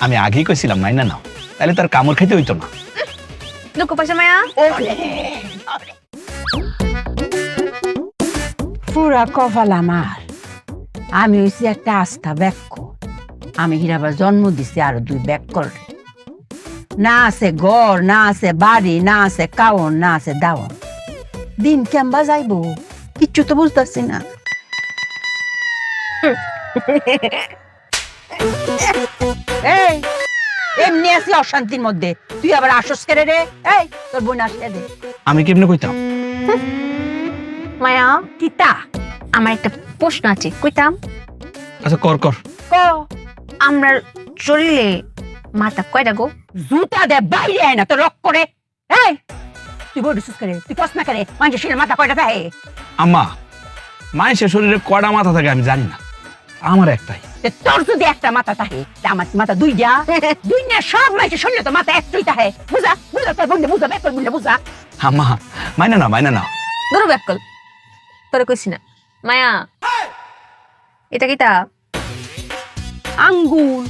আমি আগেই কইছিলাম মাইনা নাও, তাহলে তার কামড় খাইতে হইতো না। দুঃখ পাশে মায়া পুরা কপাল আমার। আমি হইছি একটা আস্থা ব্যাক্য। আমি হীরাবার জন্ম দিছি আরো 2 ব্যাক্কর। না আছে ঘর, না আছে বাড়ি, না আছে কাউন, না আছে দাওন। দিন কেমবা যাইবো কিচ্ছু তো বুঝতেছি না। এই এমনি আছি অশান্তির মধ্যে, তুই আবার আসস কেড়ে রে? এই তোর বোন আসে দে। আমি কেমনে কইতাম? মায়া কিতা আমার একটা প্রশ্ন আছে, কইতাম। আচ্ছা কর কর। ক আমরা চললে মাথা কয়টা গো? জুতা দে বাইরে আয় না তো রক করে। এই তুই বড় সুস করে, তুই কস না করে, মানুষের শরীরে মাথা কয়টা থাকে? আম্মা, মানুষের শরীরে কয়টা মাথা থাকে আমি জানি না, আমার একটাই। তে তোর যদি একটা মাথা থাকে তা আমার কি মাথা দুইটা? দুই না, সব মানুষের শরীরে তো মাথা একটাই থাকে। বুঝা বুঝা তোর বন্ধু বুঝা, বের বললে বুঝা। আম্মা মাইনা না, মাইনা না। ধরো ব্যাককল, তোরে কইছি না। মায়া এটা কিতা? আঙ্গুল।